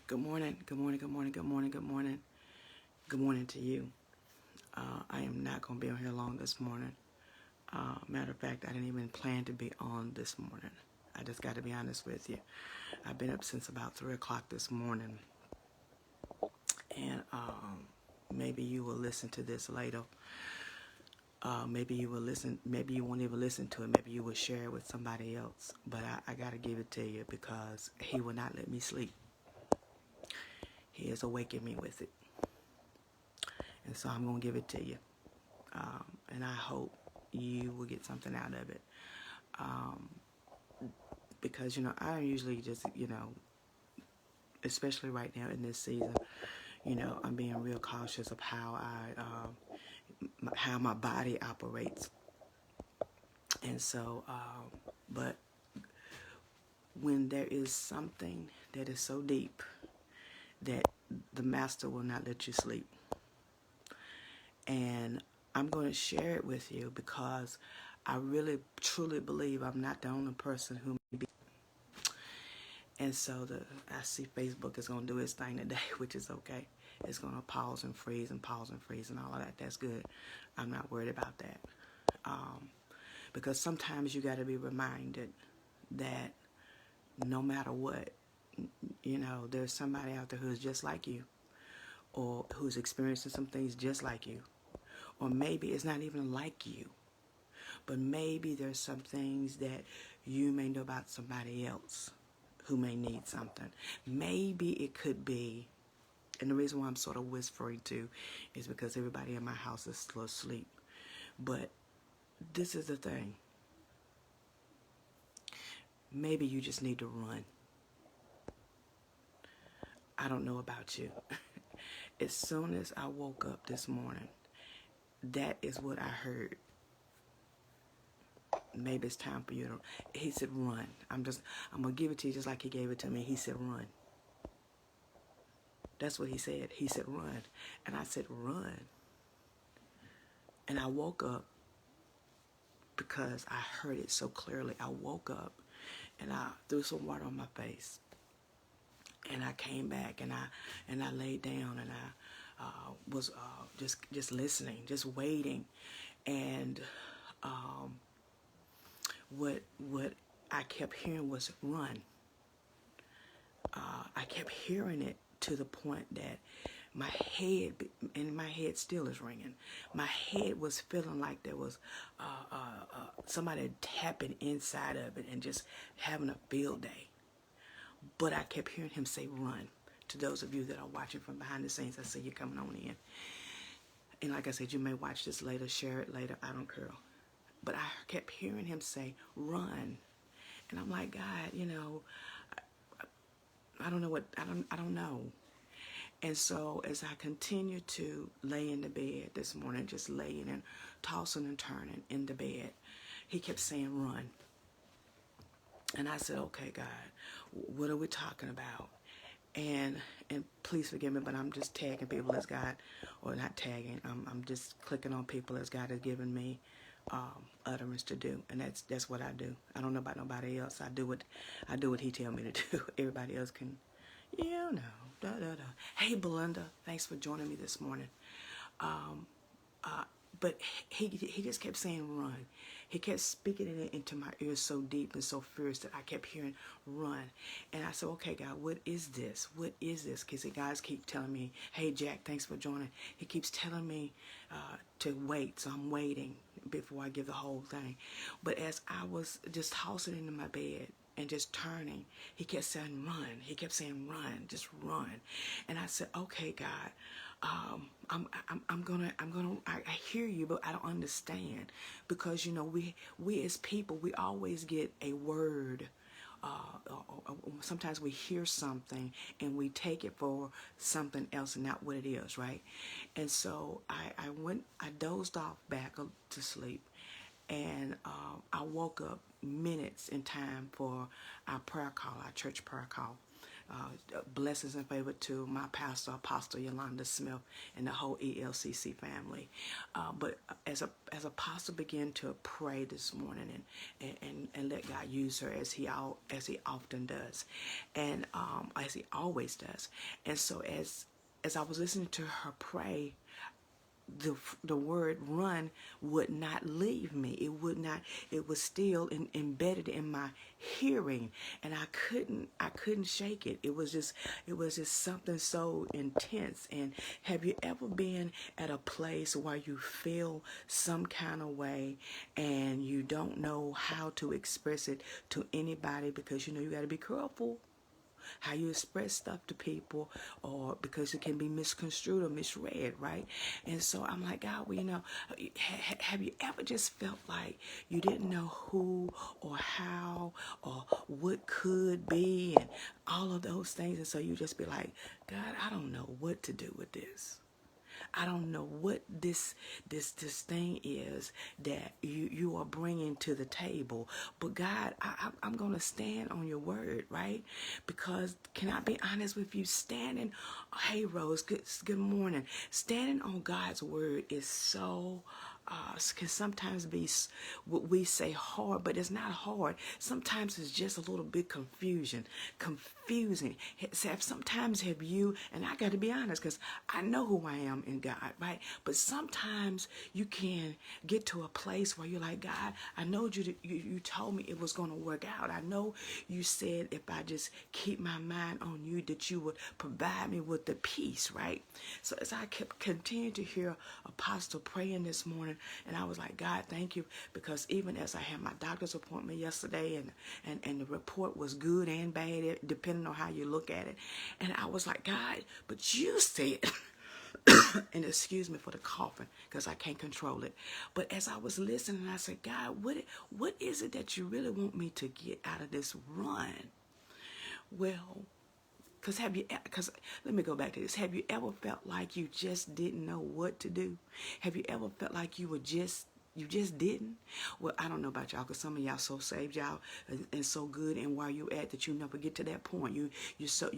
Good morning, good morning, good morning, good morning, good morning. Good morning to you. I am not going to be on here long this morning. Matter of fact, I didn't even plan to be on this morning. I just got to be honest with you. I've been up since about 3 o'clock this morning. And maybe you will listen to this later. Maybe you will listen. Maybe you won't even listen to it. Maybe you will share it with somebody else. But I got to give it to you because he will not let me sleep. He is awakening me with it. And so I'm going to give it to you. And I hope you will get something out of it. Because, I usually just, especially right now in this season, I'm being real cautious of how how my body operates. And so, but when there is something that is so deep that the master will not let you sleep. And I'm going to share it with you because I really, truly believe I'm not the only person who may be. And so I see Facebook is going to do its thing today, which is okay. It's going to pause and freeze and all of that. That's good. I'm not worried about that. Because sometimes you got to be reminded that no matter what, there's somebody out there who's just like you, or who's experiencing some things just like you. Or maybe it's not even like you, but maybe there's some things that you may know about somebody else who may need something. Maybe it could be, and the reason why I'm sort of whispering too is because everybody in my house is still asleep. But this is the thing. Maybe you just need to run. I don't know about you. As soon as I woke up this morning, that is what I heard. Maybe it's time for you to. He said, run. I'm going to give it to you just like he gave it to me. He said, run. That's what he said. He said, run. And I said, run. And I woke up because I heard it so clearly. I woke up and I threw some water on my face. And I came back and I laid down and I was just listening, just waiting. And what I kept hearing was run. I kept hearing it to the point that my head still is ringing. My head was feeling like there was somebody tapping inside of it and just having a field day. But I kept hearing him say run. To those of you that are watching from behind the scenes, I see you coming on in. And like I said, you may watch this later, share it later, I don't care. But I kept hearing him say run. And I'm like, God, I don't know what, I don't know. And so as I continued to lay in the bed this morning, just laying and tossing and turning in the bed, he kept saying run. And I said, okay, God, what are we talking about? And please forgive me, but I'm just tagging people as God, or not tagging. I'm just clicking on people as God has given me utterance to do, and that's what I do. I don't know about nobody else. I do what He tell me to do. Everybody else can, Hey, Belinda, thanks for joining me this morning. But he just kept saying run. He kept speaking it into my ears so deep and so fierce that I kept hearing run. And I said, okay, God, what is this? What is this? Because the guys keep telling me, hey, Jack, thanks for joining. He keeps telling me to wait. So I'm waiting before I give the whole thing. But as I was just tossing into my bed and just turning, he kept saying run. He kept saying run, just run. And I said, okay, God, I hear you, but I don't understand, because we as people, we always get a word. Sometimes we hear something and we take it for something else and not what it is, right? And so I dozed off back to sleep, and I woke up minutes in time for our prayer call, our church prayer call. blessings and favor to my pastor, Apostle Yolanda Smith, and the whole ELCC family. But as Apostle began to pray this morning and let God use her as he often does, and as he always does. And so as I was listening to her pray, the word run would not leave me. It was still embedded in my hearing, and I couldn't shake it. It was just something so intense. And have you ever been at a place where you feel some kind of way and you don't know how to express it to anybody, because you got to be careful how you express stuff to people, or because it can be misconstrued or misread, right? And so I'm like, God, well, have you ever just felt like you didn't know who or how or what could be and all of those things? And so you just be like, God, I don't know what to do with this. I don't know what this thing is that you are bringing to the table. But God, I'm going to stand on your word, right? Because can I be honest with you? Hey Rose, good morning. Standing on God's word is so can sometimes be what we say hard, but it's not hard. Sometimes it's just a little bit confusing. Sometimes have you, and I got to be honest, because I know who I am in God, right? But sometimes you can get to a place where you're like, God, I know you told me it was going to work out. I know you said if I just keep my mind on you, that you would provide me with the peace, right? So as I kept continuing to hear Apostle praying this morning, and I was like, God, thank you, because even as I had my doctor's appointment yesterday, and the report was good and bad, depending on how you look at it, and I was like, God, but you said, and excuse me for the coughing, because I can't control it, but as I was listening, I said, God, what is it that you really want me to get out of this run? Well, because let me go back to this. Have you ever felt like you just didn't know what to do? Have you ever felt like you just didn't? Well, I don't know about y'all, because some of y'all so saved, y'all, and so good and where you at that you never get to that point. You're so,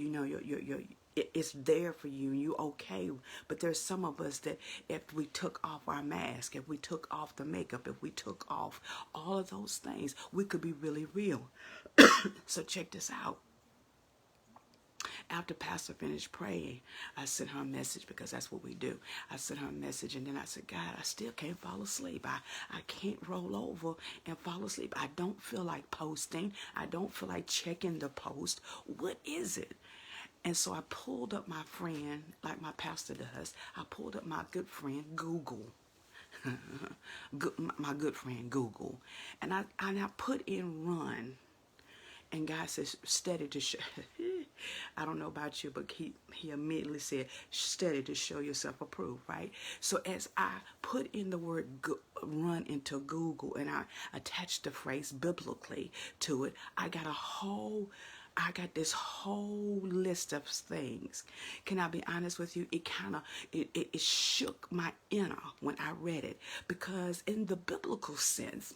it's there for you and you okay. But there's some of us that if we took off our mask, if we took off the makeup, if we took off all of those things, we could be really real. So check this out. After Pastor finished praying, I sent her a message, because that's what we do. I sent her a message, and then I said, God, I still can't fall asleep. I can't roll over and fall asleep. I don't feel like posting. I don't feel like checking the post. What is it? And so I pulled up my friend, like my pastor does. I pulled up my good friend, Google. My good friend, Google. And I put in run. And God says, study to show. I don't know about you, but he immediately said, study to show yourself approved, right? So as I put in the word run into Google, and I attached the phrase biblically to it, I got this whole list of things. Can I be honest with you? It shook my inner when I read it, because in the biblical sense,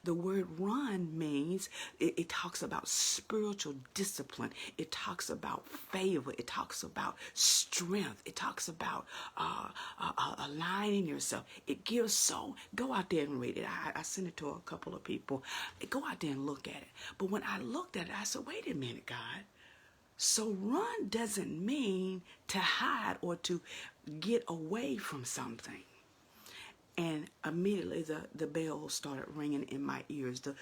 the word run means it talks about spiritual discipline. It talks about favor. It talks about strength. It talks about aligning yourself. Go out there and read it. I sent it to a couple of people. Go out there and look at it. But when I looked at it, I said, wait a minute, God. So run doesn't mean to hide or to get away from something. And immediately the bell started ringing in my ears. The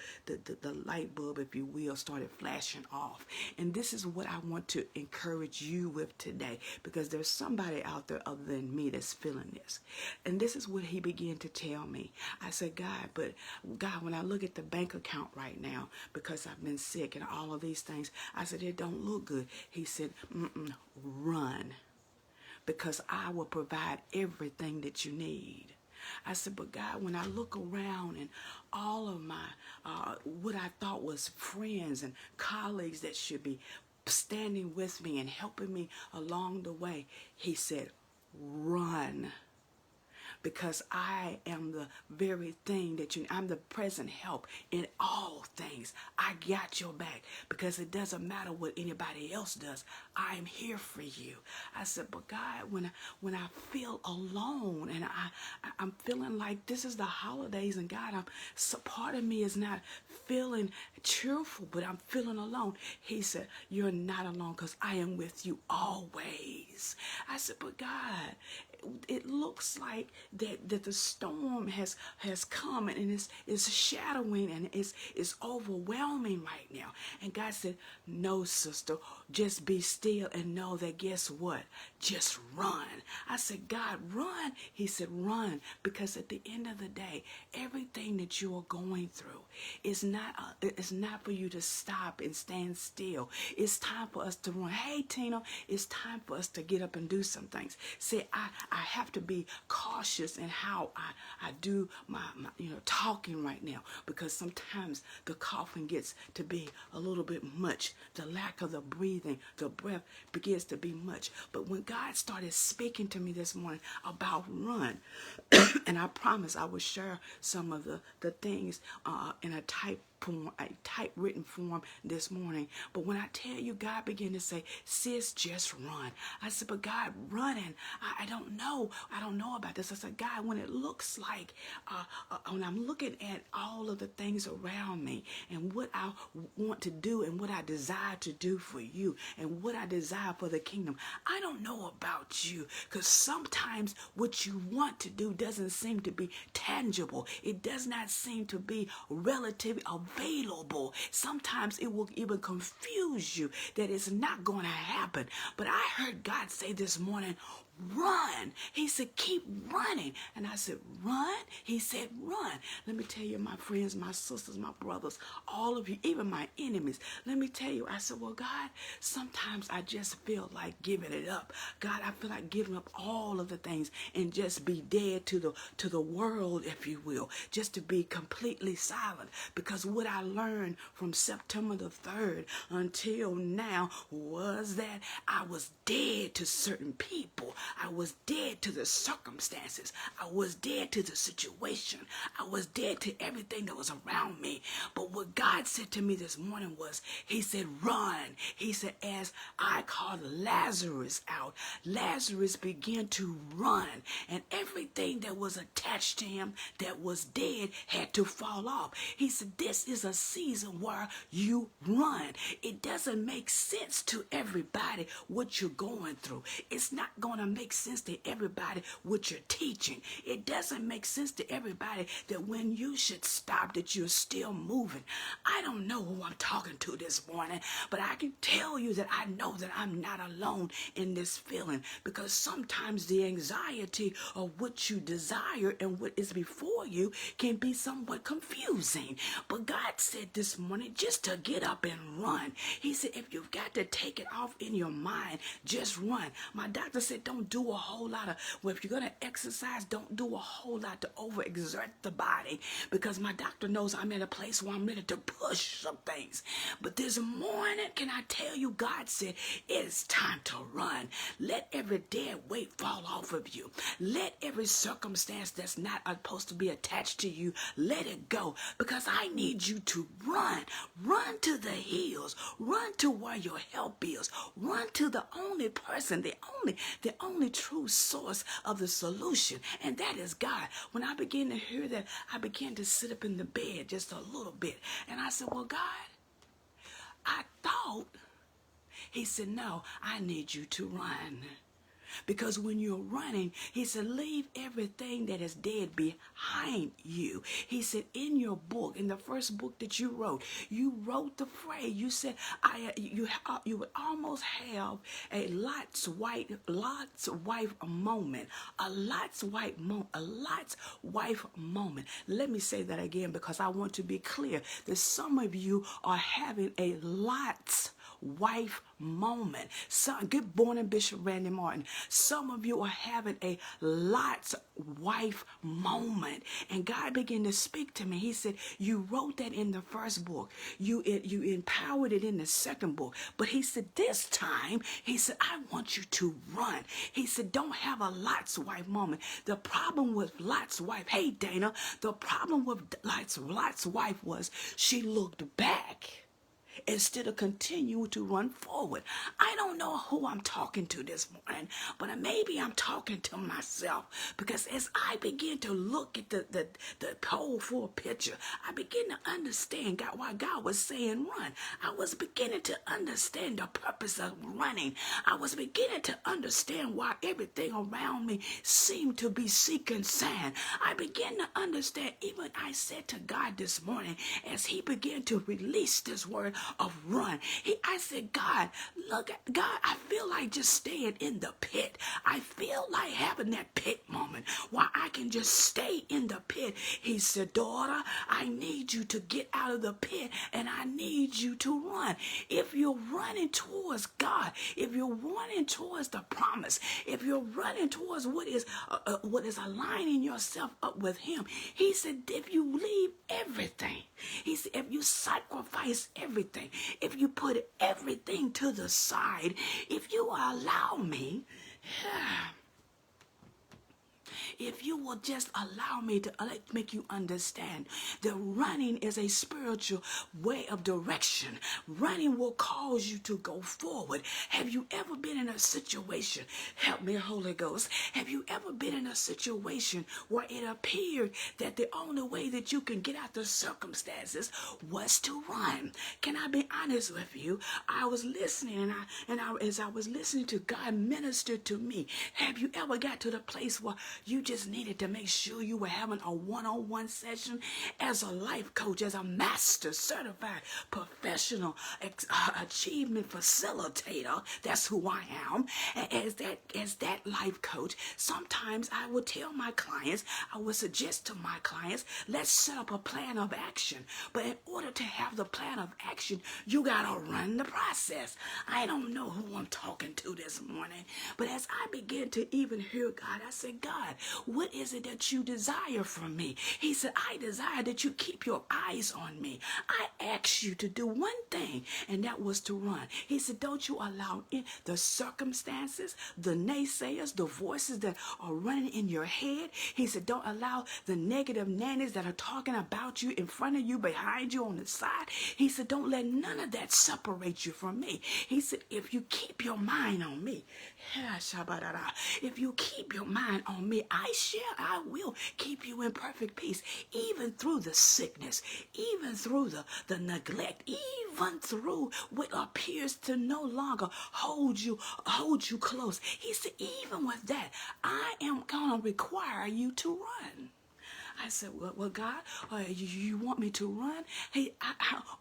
light bulb, if you will, started flashing off. And this is what I want to encourage you with today, because there's somebody out there other than me that's feeling this. And this is what he began to tell me. I said, God, when I look at the bank account right now, because I've been sick and all of these things, I said, it don't look good. He said, run, because I will provide everything that you need. I said, but God, when I look around and all of my, what I thought was friends and colleagues that should be standing with me and helping me along the way, he said, run. because I am the very thing that I'm the present help in all things. I got your back because it doesn't matter what anybody else does. I am here for you. I said, but God, when I feel alone and I'm feeling like this is the holidays and God, so part of me is not feeling cheerful, but I'm feeling alone. He said, you're not alone because I am with you always. I said, but God, it looks like that the storm has come and it's shadowing and it's overwhelming right now. And God said, no, sister, just be still and know that guess what? Just run. I said, God, run. He said, run, because at the end of the day, everything that you are going through is not for you to stop and stand still. It's time for us to run. Hey, Tina, it's time for us to get up and do some things. See, I have to be cautious in how I do my talking right now, because sometimes the coughing gets to be a little bit much. The lack of the breathing, the breath begins to be much. But when God started speaking to me this morning about run, and I promise I will share some of the things in a typewritten form this morning. But when I tell you, God began to say, sis, just run. I said, but God, running, I don't know. I don't know about this. I said, God, when it looks like, when I'm looking at all of the things around me and what I want to do and what I desire to do for you and what I desire for the kingdom, I don't know about you, because sometimes what you want to do doesn't seem to be tangible. It does not seem to be relatively available. Sometimes it will even confuse you that it's not going to happen. But I heard God say this morning, run. He said, keep running. And I said, run? He said, run. Let me tell you, my friends, my sisters, my brothers, all of you, even my enemies, let me tell you, I said, well, God, sometimes I just feel like giving it up. God, I feel like giving up all of the things and just be dead to the world, if you will, just to be completely silent. Because what I learned from September the 3rd until now was that I was dead to certain people. I was dead to the circumstances. I was dead to the situation. I was dead to everything that was around me. But what God said to me this morning was, he said, run. He said, as I called Lazarus out, Lazarus began to run, and everything that was attached to him that was dead had to fall off. He said, this is a season where you run. It doesn't make sense to everybody what you're going through. It's not going to make sense to everybody what you're teaching. It doesn't make sense to everybody that when you should stop, that you're still moving. I don't know who I'm talking to this morning, but I can tell you that I know that I'm not alone in this feeling, because sometimes the anxiety of what you desire and what is before you can be somewhat confusing. But God said this morning just to get up and run. He said, if you've got to take it off in your mind, just run. My doctor said, don't do a whole lot of, well, if you're going to exercise, don't do a whole lot to overexert the body, because my doctor knows I'm at a place where I'm ready to push some things. But this morning, can I tell you, God said, it's time to run. Let every dead weight fall off of you. Let every circumstance that's not supposed to be attached to you, let it go, because I need you to run. Run to the hills. Run to where your help is. Run to the only person, the only true source of the solution, and that is God. When I began to hear that, I began to sit up in the bed just a little bit, and I said, well, God, I thought. He said, no, I need you to run. Because when you're running, he said, leave everything that is dead behind you. He said, in your book, in the first book that you wrote the phrase, you said, you would almost have a Lot's wife moment, a Lot's wife moment. Let me say that again, because I want to be clear that some of you are having a Lot's wife moment. Good morning, Bishop Randy Martin. Some of you are having a Lot's wife moment. And God began to speak to me. He said, you wrote that in the first book. You empowered it in the second book. But he said, this time, he said, I want you to run. He said, don't have a Lot's wife moment. The problem with Lot's wife, hey Dana, the problem with Lot's wife was she looked back instead of continue to run forward. I don't know who I'm talking to this morning, but maybe I'm talking to myself, because as I begin to look at the whole full picture, I begin to understand why God was saying run. I was beginning to understand the purpose of running. I was beginning to understand why everything around me seemed to be seeking sand. I began to understand, even I said to God this morning, as he began to release this word of run, I said, God, look, God, I feel like just staying in the pit. I feel like having that pit moment where I can just stay in the pit. He said, daughter, I need you to get out of the pit, and I need you to run. If you're running towards God, if you're running towards the promise, if you're running towards what is aligning yourself up with him, he said, if you leave everything, he said, if you sacrifice everything, if you put everything to the side, if you allow me, if you will just allow me to make you understand that running is a spiritual way of direction. Running will cause you to go forward. Have you ever been in a situation, help me Holy Ghost, have you ever been in a situation where it appeared that the only way that you can get out the circumstances was to run? Can I be honest with you? I was listening, and as I was listening to God minister to me, have you ever got to the place where you just needed to make sure you were having a one-on-one session as a life coach, as a master certified professional achievement facilitator? That's who I am. As that life coach, sometimes I would tell my clients, I would suggest to my clients, let's set up a plan of action. But in order to have the plan of action, you gotta run the process. I don't know who I'm talking to this morning, but as I begin to even hear God, I said, God, what is it that you desire from me? He said, I desire that you keep your eyes on me. I asked you to do one thing, and that was to run. He said, don't you allow the circumstances, the naysayers, the voices that are running in your head. He said, don't allow the negative nannies that are talking about you in front of you, behind you, on the side. He said, don't let none of that separate you from me. He said, if you keep your mind on me, if you keep your mind on me, I will keep you in perfect peace, even through the sickness, even through the neglect, even through what appears to no longer hold you close. He said, even with that, I am going to require you to run. I said, well, God, you want me to run? Hey,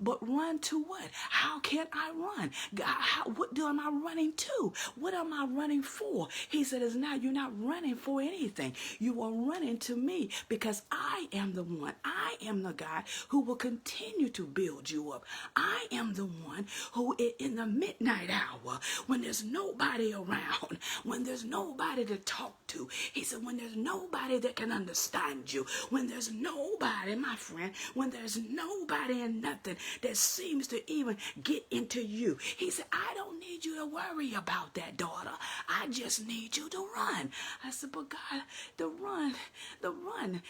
but run to what? How can I run? God, what am I running to? What am I running for? He said, you're not running for anything. You are running to me, because I am the one. I am the God who will continue to build you up. I am the one who, in the midnight hour, when there's nobody around, when there's nobody to talk to, he said, when there's nobody that can understand you, when there's nobody, my friend, when there's nobody and nothing that seems to even get into you, he said, I don't need you to worry about that, daughter. I just need you to run. I said, but God, the run.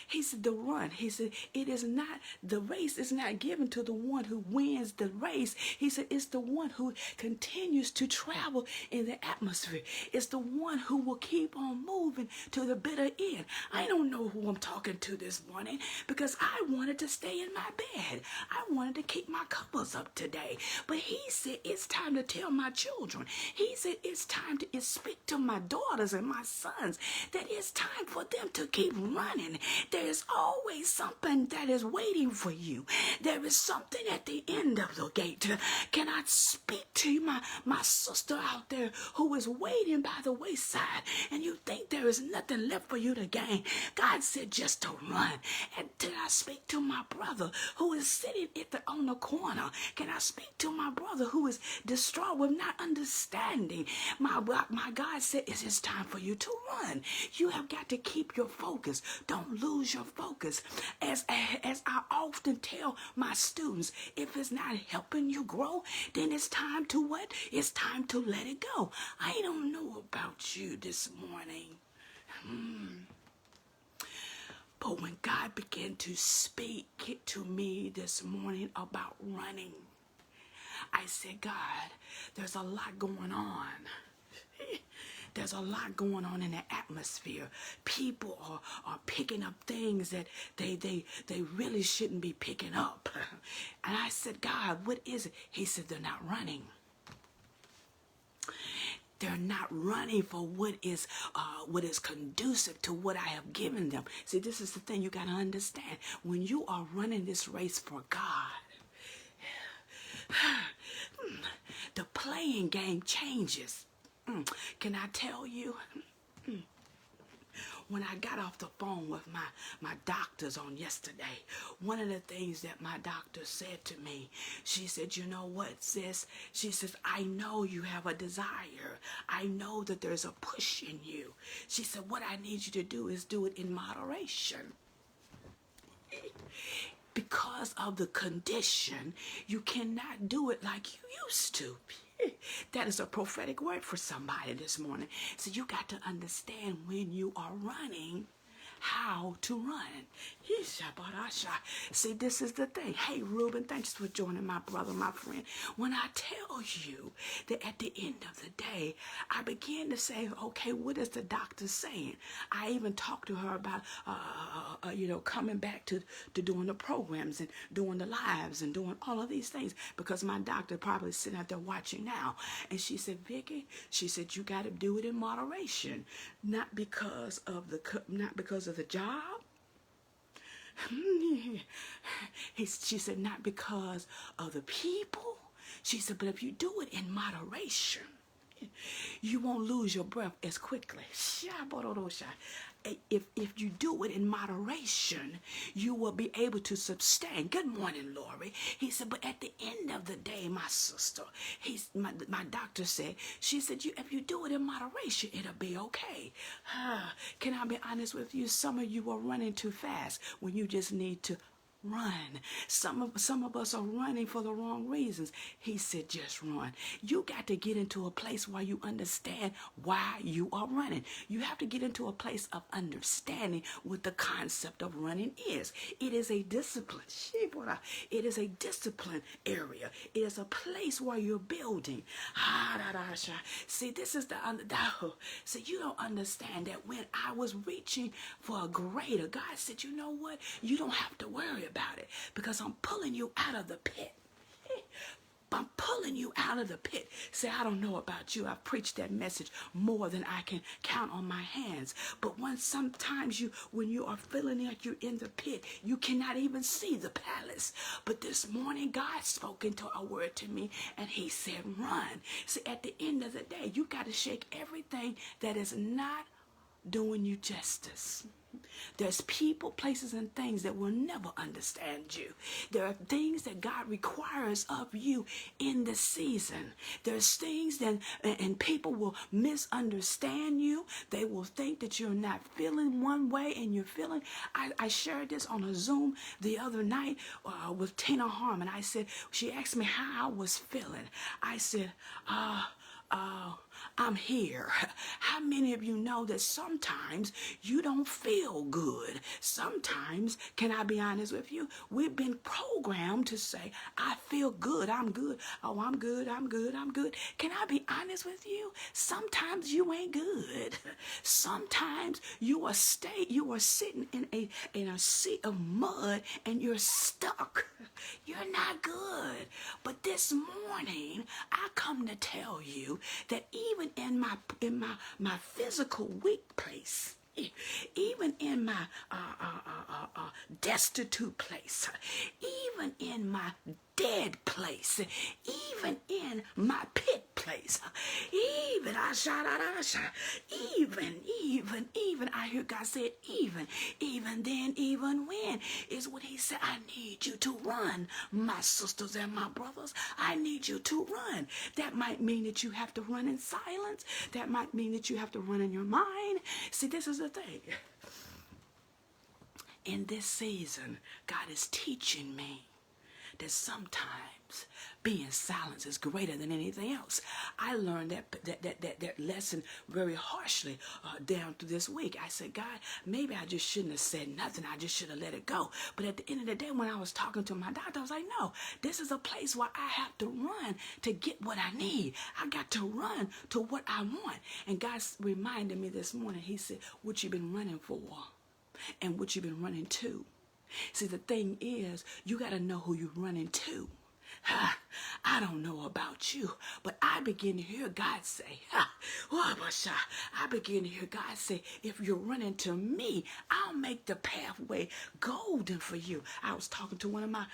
He said, the run. He said, the race is not given to the one who wins the race. He said, it's the one who continues to travel in the atmosphere. It's the one who will keep on moving to the bitter end. I don't know who I'm talking to this morning, because I wanted to stay in my bed. I wanted to keep my covers up today. But he said, it's time to tell my children. He said, it's time to speak to my daughters and my sons that it's time for them to keep running. There is always something that is waiting for you. There is something at the end of the gate. Can I speak to my sister out there who is waiting by the wayside, and you think there there is nothing left for you to gain. God said just to run. And did I speak to my brother who is sitting on the corner? Can I speak to my brother who is distraught with not understanding? My God said it is time for you to run. You have got to keep your focus. Don't lose your focus. As I often tell my students, if it's not helping you grow, then it's time to what? It's time to let it go. I don't know about you this morning. But when God began to speak to me this morning about running, I said, God, there's a lot going on. There's a lot going on in the atmosphere. People are picking up things that they really shouldn't be picking up. And I said, God, what is it? He said, they're not running. They're not running for what is conducive to what I have given them. See, this is the thing you got to understand. When you are running this race for God, the playing game changes. Can I tell you? When I got off the phone with my doctors on yesterday, one of the things that my doctor said to me, she said, you know what, sis? She says, I know you have a desire. I know that there's a push in you. She said, what I need you to do is do it in moderation. Because of the condition, you cannot do it like you used to. That is a prophetic word for somebody this morning. So you got to understand when you are running, how to run. See, this is the thing. Hey, Reuben, thanks for joining my brother, my friend. When I tell you that at the end of the day, I began to say, okay, what is the doctor saying? I even talked to her about, coming back to doing the programs and doing the lives and doing all of these things, because my doctor probably sitting out there watching now. And she said, Vicky, she said, you got to do it in moderation, not because of the job. She said, not because of the people. She said, but if you do it in moderation, you won't lose your breath as quickly. If you do it in moderation, you will be able to sustain. Good morning, Lori. He said, but at the end of the day, my sister, my doctor said, she said, if you do it in moderation, it'll be okay. Can I be honest with you? Some of you are running too fast when you just need to run. Some of us are running for the wrong reasons. He said, just run. You got to get into a place where you understand why you are running. You have to get into a place of understanding what the concept of running is. It is a discipline. It is a discipline area. It is a place where you're building. See, this is the underdog. So you don't understand that when I was reaching for a greater, God said, you know what? You don't have to worry about it, because I'm pulling you out of the pit. I'm pulling you out of the pit. Say, I don't know about you. I've preached that message more than I can count on my hands. But sometimes when you are feeling like you're in the pit, you cannot even see the palace. But this morning, God spoke into a word to me, and he said, run. See, at the end of the day, you got to shake everything that is not doing you justice. There's people, places, and things that will never understand you. There are things that God requires of you in the season. There's things and people will misunderstand you. They will think that you're not feeling one way and you're feeling. I shared this on a Zoom the other night with Tina Harmon. I said, she asked me how I was feeling. I said, I'm here. How many of you know that sometimes you don't feel good? Sometimes, can I be honest with you? We've been programmed to say, I feel good, I'm good. Oh, I'm good, I'm good, I'm good. Can I be honest with you? Sometimes you ain't good. Sometimes you are sitting in a seat of mud and you're stuck. You're not good. But this morning, I come to tell you that even in my physical weak place, even in my destitute place, even in my dead place, even in my pit place, place. Even, even, I hear God say, even then, even when, is when he said, I need you to run, my sisters and my brothers. I need you to run. That might mean that you have to run in silence. That might mean that you have to run in your mind. See, this is the thing. In this season, God is teaching me that sometimes being silent is greater than anything else. I learned that lesson very harshly down through this week. I said, God, maybe I just shouldn't have said nothing. I just should have let it go. But at the end of the day, when I was talking to my doctor, I was like, no, this is a place where I have to run to get what I need. I got to run to what I want. And God reminded me this morning, he said, what you been running for and what you've been running to. See, the thing is, you got to know who you're running to. I don't know about you, but I begin to hear God say, I begin to hear God say, if you're running to me, I'll make the pathway golden for you. I was talking to one of my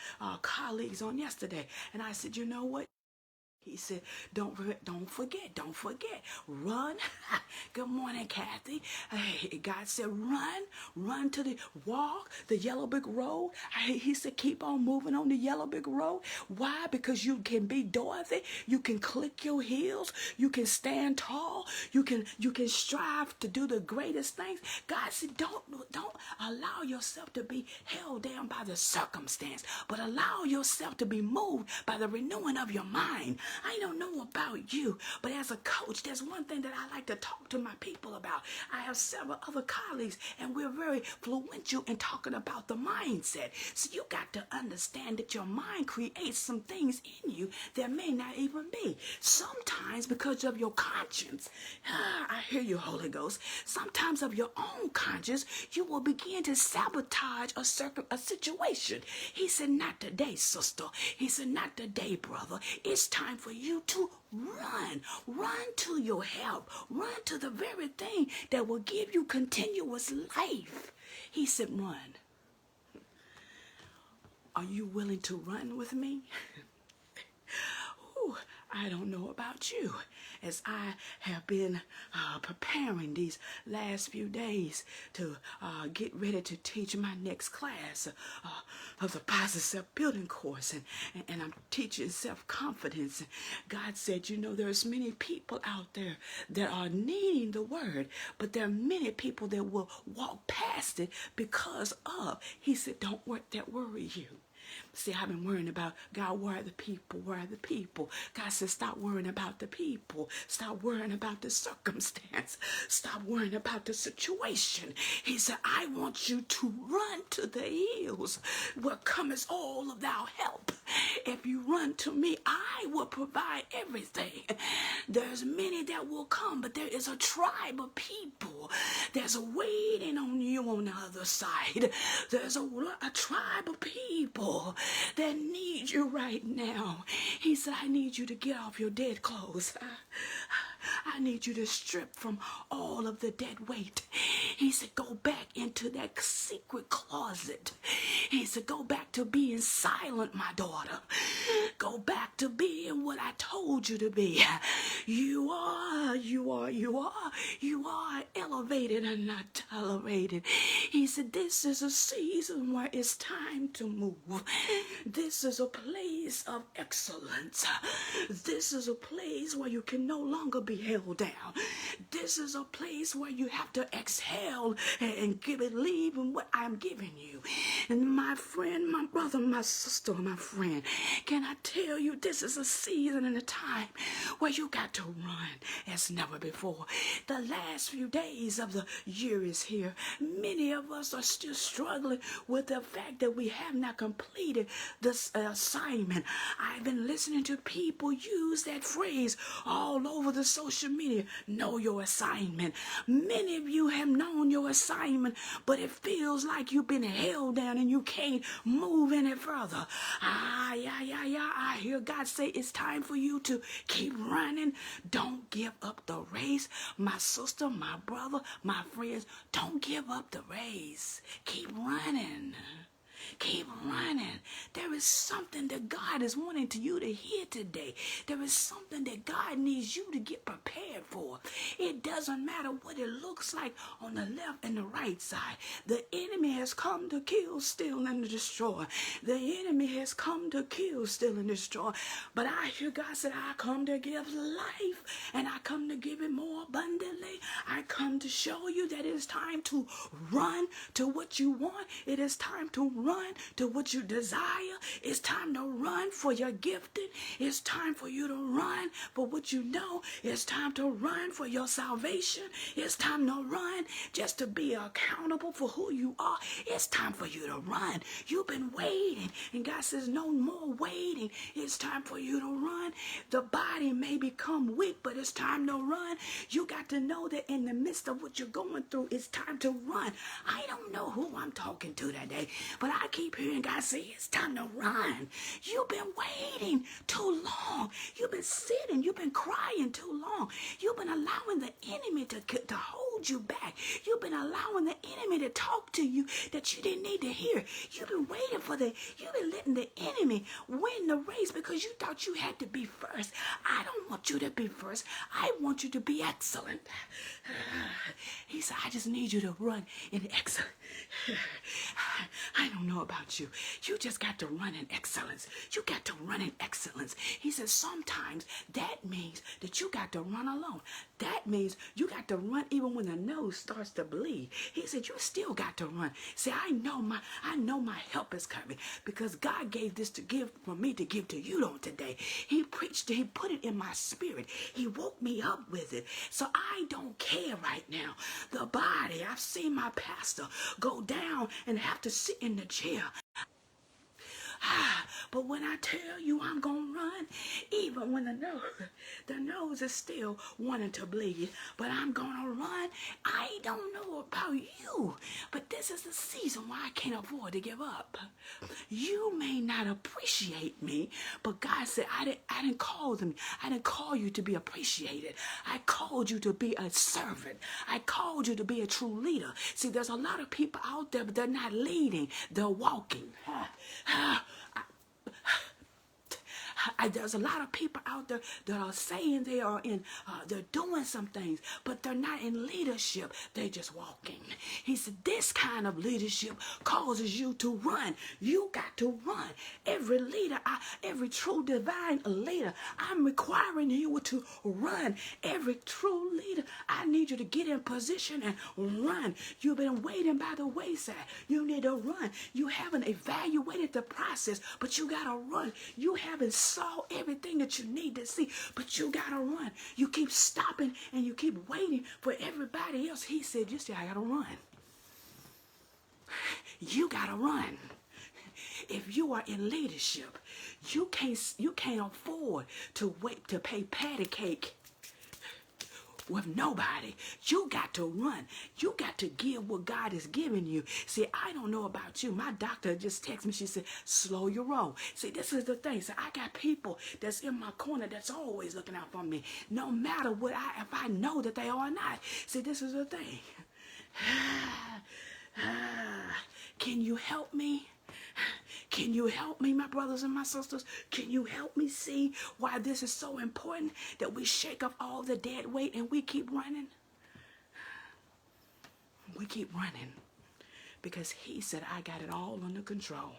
colleagues on yesterday, and I said, you know what? He said, don't forget, run. Good morning, Kathy. God said, run to the walk, the yellow brick road. He said, keep on moving on the yellow brick road. Why? Because you can be Dorothy. You can click your heels. You can stand tall. You can strive to do the greatest things. God said, don't allow yourself to be held down by the circumstance, but allow yourself to be moved by the renewing of your mind. I don't know about you, but as a coach, there's one thing that I like to talk to my people about. I have several other colleagues, and we're very influential in talking about the mindset. So you got to understand that your mind creates some things in you that may not even be. Sometimes because of your conscience, I hear you, Holy Ghost, sometimes of your own conscience, you will begin to sabotage a situation. He said, not today, sister. He said, not today, brother. It's time for you to run to your help, run to the very thing that will give you continuous life. He said, run. Are you willing to run with me? Ooh, I don't know about you. As I have been preparing these last few days to get ready to teach my next class of the Positive Self-Building course, and I'm teaching self-confidence. God said, you know, there's many people out there that are needing the word, but there are many people that will walk past it because of, he said, don't let that worry you. See, I've been worrying about, God, where are the people? Where are the people? God says, stop worrying about the people. Stop worrying about the circumstance. Stop worrying about the situation. He said, I want you to run to the hills where cometh all of thou help. If you run to me, I will provide everything. There's many that will come, but there is a tribe of people that's waiting on you on the other side. There's a tribe of people that need you right now. He said, I need you to get off your dead clothes. I need you to strip from all of the dead weight. He said, go back into that secret closet. He said, go back to being silent, my daughter. Go back to being what I told you to be. You are elevated and not tolerated. He said, this is a season where it's time to move. This is a place of excellence. This is a place where you can no longer be held down. This is a place where you have to exhale and believe in what I'm giving you. And my friend, my brother, my sister, my friend, can I tell you, this is a season and a time where you got to run as never before. The last few days of the year is here. Many of us are still struggling with the fact that we have not completed this assignment. I've been listening to people use that phrase all over the social media. Know your assignment. Many of you have known your assignment, but it feels like you've been held down and you can't move any further. I hear God say it's time for you to keep running. Don't give up the race. My sister, my brother, my friends, don't give up the race. Keep running. Keep running. There is something that God is wanting you to hear today. There is something that God needs you to get prepared for. It doesn't matter what it looks like on the left and the right side. The enemy has come to kill, steal, and destroy. The enemy has come to kill, steal, and destroy. But I hear God said, I come to give life, and I come to give it more abundantly. I come to show you that it is time to run to what you want. It is time to run to what you desire. It's time to run for your gifting. It's time for you to run for what you know. It's time to run for your salvation. It's time to run just to be accountable for who you are. It's time for you to run. You've been waiting, and God says no more waiting. It's time for you to run. The body may become weak, but it's time to run. You got to know that in the midst of what you're going through, it's time to run. I don't know who I'm talking to today, but I keep hearing God say it's time to run. You've been waiting too long. You've been sitting. You've been crying too long. You've been allowing the enemy to hold you back. You've been allowing the enemy to talk to you that you didn't need to hear. You've been waiting you've been letting the enemy win the race because you thought you had to be first. I don't want you to be first. I want you to be excellent. He said, I just need you to run in excellence. I don't know about you. You just got to run in excellence. You got to run in excellence. He says sometimes that means that you got to run alone. That means you got to run even when the nose starts to bleed. He said you still got to run. See, I know my help is coming because God gave this to give for me to give to you on today. He preached it. He put it in my spirit. He woke me up with it. So I don't care right now. The body, I've seen my pastor go down and have to sit in the chair. But when I tell you I'm going to run, even when the nose is still wanting to bleed, but I'm going to run. I don't know about you, but this is the season why I can't afford to give up. You may not appreciate me, but God said, I didn't call them. I didn't call you to be appreciated. I called you to be a servant. I called you to be a true leader. See, there's a lot of people out there, but they're not leading. They're walking. There's a lot of people out there that are saying they are they're doing some things, but they're not in leadership. They're just walking. He said, this kind of leadership causes you to run. You got to run. Every leader, every true divine leader, I'm requiring you to run. Every true leader, I need you to get in position and run. You've been waiting by the wayside. You need to run. You haven't evaluated the process, but you got to run. You haven't saw everything that you need to see, but you got to run. You keep stopping and you keep waiting for everybody else. He said, you say, I got to run. You got to run. If you are in leadership, you can't afford to wait to pay patty cake with nobody. You got to run. You got to give what God is giving you. See, I don't know about you. My doctor just texted me. She said, slow your roll. See, this is the thing. So I got people that's in my corner that's always looking out for me. No matter what if I know that they are or not. See, this is the thing. Can you help me? Can you help me, my brothers and my sisters? Can you help me see why this is so important that we shake off all the dead weight and we keep running? We keep running because he said, I got it all under control.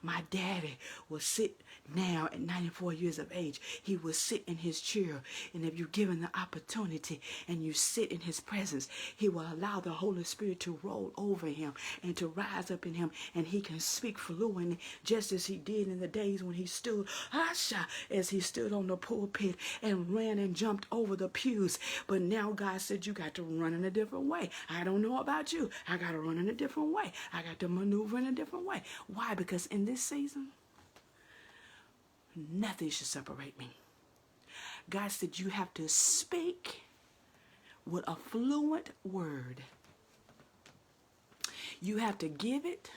My daddy will sit now at 94 years of age. He will sit in his chair. And if you're given the opportunity and you sit in his presence, he will allow the Holy Spirit to roll over him and to rise up in him. And he can speak fluently just as he did in the days when he stood, as he stood on the pulpit and ran and jumped over the pews. But now God said, you got to run in a different way. I don't know about you. I got to run in a different way. I got to maneuver in a different way. Why? Because in this season, nothing should separate me. God said you have to speak with a fluent word. You have to give it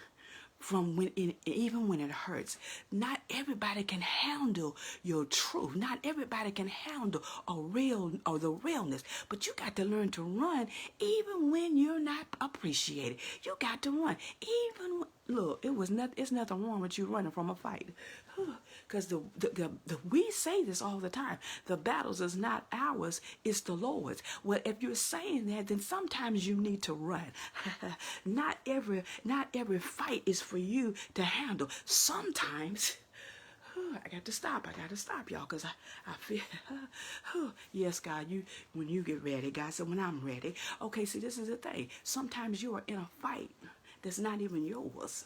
from even when it hurts. Not everybody can handle your truth. Not everybody can handle the realness. But you got to learn to run even when you're not appreciated. You got to run. Look, it's nothing wrong with you running from a fight. Because we say this all the time. The battles is not ours, it's the Lord's. Well, if you're saying that, then sometimes you need to run. Not every fight is for you to handle. Sometimes I got to stop, y'all, because I feel, yes, God, when you get ready, God said, when I'm ready. Okay, see, this is the thing. Sometimes you are in a fight that's not even yours.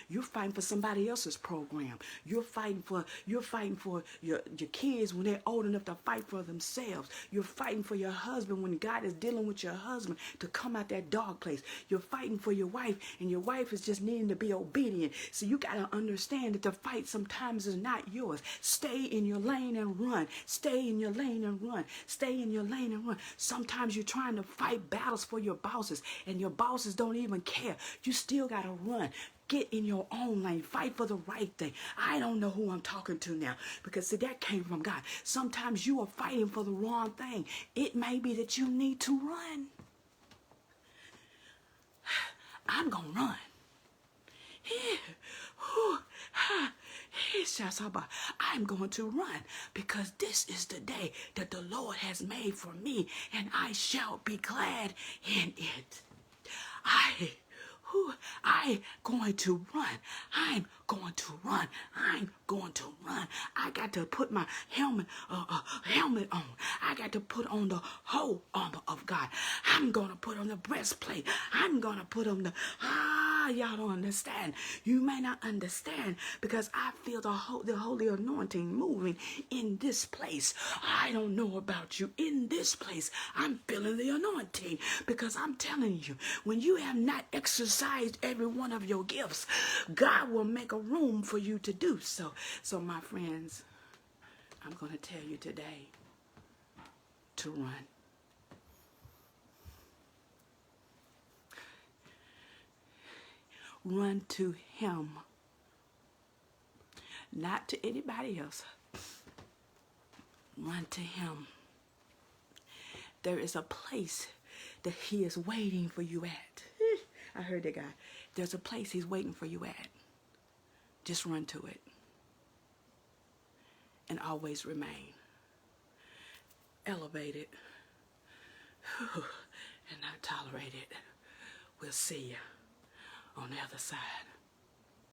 You're fighting for somebody else's program. You're fighting for your kids when they're old enough to fight for themselves. You're fighting for your husband when God is dealing with your husband to come out that dark place. You're fighting for your wife, and your wife is just needing to be obedient. So you got to understand that the fight sometimes is not yours. Stay in your lane and run. Stay in your lane and run. Stay in your lane and run. Sometimes you're trying to fight battles for your bosses, and your bosses don't even care. You still got to run. Get in your own lane. Fight for the right thing. I don't know who I'm talking to now, because see, that came from God. Sometimes you are fighting for the wrong thing. It may be that you need to run. I'm going to run. I'm going to run because this is the day that the Lord has made for me, and I shall be glad in it. I'm going to run. I'm going to run. I'm going to run. I got to put my helmet on. I got to put on the whole armor of God. I'm going to put on the breastplate. I'm going to put on y'all don't understand. You may not understand because I feel the holy anointing moving in this place. I don't know about you. In this place, I'm feeling the anointing because I'm telling you, when you have not exercised every one of your gifts, God will make a room for you to do so. So my friends, I'm going to tell you today to run. Run to Him, not to anybody else. Run to Him. There is a place that He is waiting for you at. I heard that guy. There's a place He's waiting for you at. Just run to it. And always remain elevated and not tolerated. We'll see you on the other side.